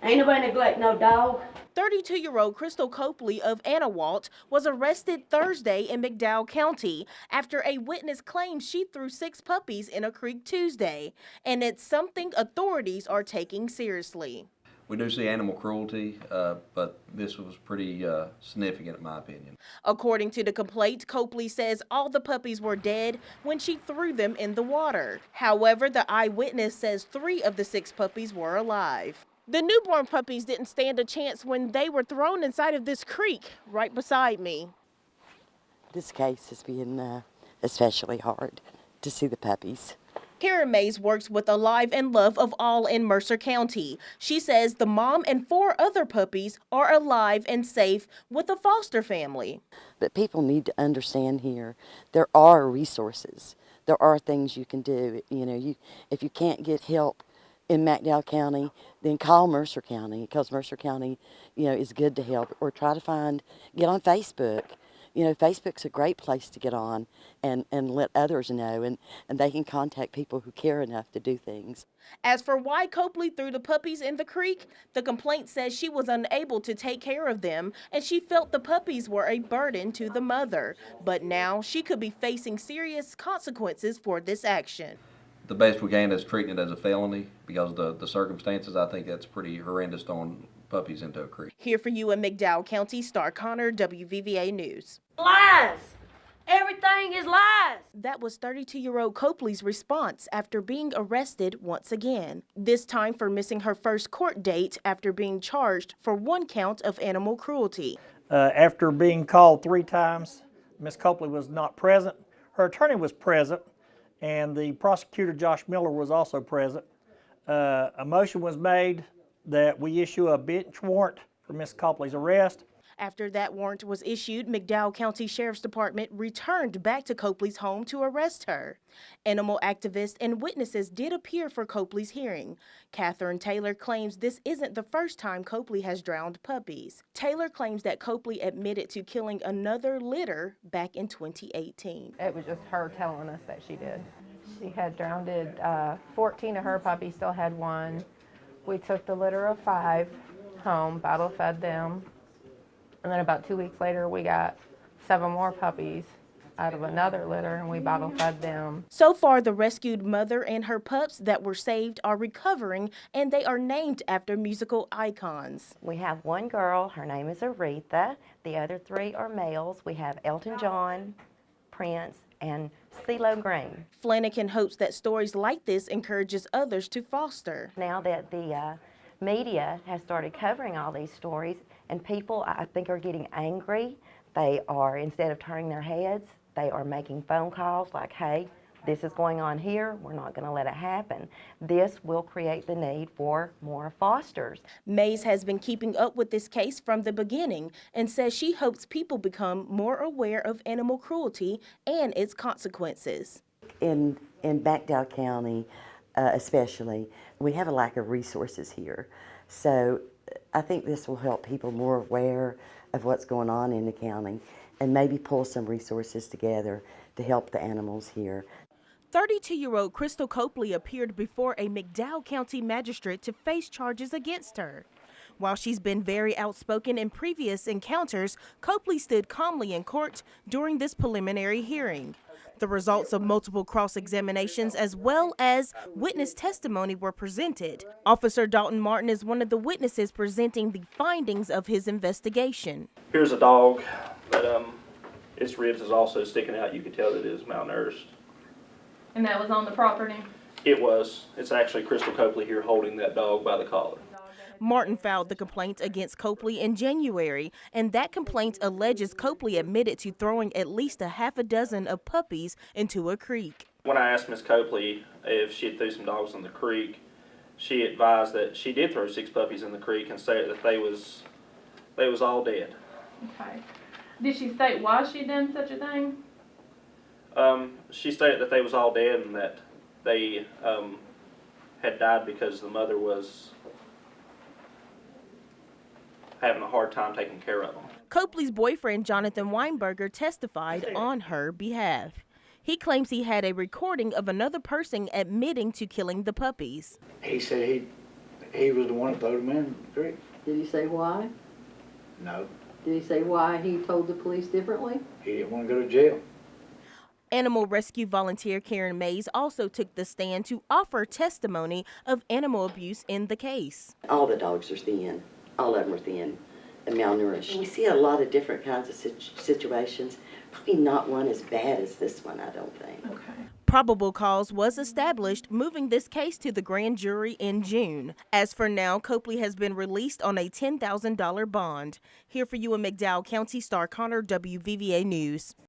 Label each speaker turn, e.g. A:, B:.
A: Ain't nobody neglect no dog.
B: 32-year-old Crystal Copley of Anawalt was arrested Thursday in McDowell County after a witness claims she threw 6 puppies in a creek Tuesday, and it's something authorities are taking seriously.
C: We do see animal cruelty, but this was pretty significant in my opinion.
B: According to the complaint, Copley says all the puppies were dead when she threw them in the water. However, the eyewitness says 3 of the 6 puppies were alive. The newborn puppies didn't stand a chance when they were thrown inside of this creek right beside me.
D: This case has been especially hard to see the puppies.
B: Karen Mays works with Alive and Love of All in Mercer County. She says the mom and 4 other puppies are alive and safe with a foster family.
D: But people need to understand here, there are resources. There are things you can do. You know, if you can't get help in McDowell County, then call Mercer County, because Mercer County, is good to help. Or try to get on Facebook. Facebook's a great place to get on and let others know, and they can contact people who care enough to do things.
B: As for why Copley threw the puppies in the creek, the complaint says she was unable to take care of them and she felt the puppies were a burden to the mother. But now she could be facing serious consequences for this action.
C: The best we can is treating it as a felony because of the circumstances. I think that's pretty horrendous throwing puppies into a creek.
B: Here for you in McDowell County, Star Connor, WVVA News.
A: Lies! Everything is lies!
B: That was 32-year-old Copley's response after being arrested once again, this time for missing her first court date after being charged for 1 count of animal cruelty.
E: After being called 3 times, Ms. Copley was not present. Her attorney was present, and the prosecutor, Josh Miller, was also present. A motion was made that we issue a bench warrant for Ms. Copley's arrest.
B: After that warrant was issued, McDowell County Sheriff's Department returned back to Copley's home to arrest her. Animal activists and witnesses did appear for Copley's hearing. Catherine Taylor claims this isn't the first time Copley has drowned puppies. Taylor claims that Copley admitted to killing another litter back in 2018.
F: It was just her telling us that she did. She had drowned 14 of her puppies, still had 1. We took the litter of 5 home, bottle fed them. And then about 2 weeks later, we got 7 more puppies out of another litter, and we bottle fed them.
B: So far, the rescued mother and her pups that were saved are recovering, and they are named after musical icons.
G: We have 1 girl, her name is Wvva. The other 3 are males. We have Elton John, Prince, and CeeLo Green.
B: Flanagan hopes that stories like this encourages others to foster.
G: Now that the media has started covering all these stories, and people, I think, are getting angry. They are, instead of turning their heads, they are making phone calls like, hey, this is going on here, we're not going to let it happen. This will create the need for more fosters.
B: Mays has been keeping up with this case from the beginning and says she hopes people become more aware of animal cruelty and its consequences.
D: In McDowell County especially, we have a lack of resources here. So I think this will help people more aware of what's going on in the county and maybe pull some resources together to help the animals here.
B: 32-year-old Crystal Copley appeared before a McDowell County magistrate to face charges against her. While she's been very outspoken in previous encounters, Copley stood calmly in court during this preliminary hearing. The results of multiple cross-examinations as well as witness testimony were presented. Officer Dalton Martin is one of the witnesses presenting the findings of his investigation.
H: Here's a dog, but its ribs is also sticking out. You can tell that it is malnourished.
F: And that was on the property?
H: It was. It's actually Crystal Copley here holding that dog by the collar.
B: Martin filed the complaint against Copley in January, and that complaint alleges Copley admitted to throwing at least a half a dozen of puppies into a creek.
H: When I asked Miss Copley if she had threw some dogs in the creek, she advised that she did throw 6 puppies in the creek and said that they was all dead.
F: Okay. Did she state why she done such a thing?
H: She stated that they was all dead and that they had died because the mother was having a hard time taking care of them.
B: Copley's boyfriend, Jonathan Weinberger, testified on her behalf. He claims he had a recording of another person admitting to killing the puppies.
I: He said He was the one that threw him in the creek.
J: Did he say why?
I: No,
J: Did he say why he told the police differently?
I: he didn't want to go to jail.
B: Animal rescue volunteer Karen Mays also took the stand to offer testimony of animal abuse in the case.
D: All the dogs are thin. All of them are thin and malnourished. We see a lot of different kinds of situations. Probably not one as bad as this one, I don't think.
B: Probable cause was established, moving this case to the grand jury in June. As for now, Copley has been released on a $10,000 bond. Here for you in McDowell County, Star Connor, WVVA News.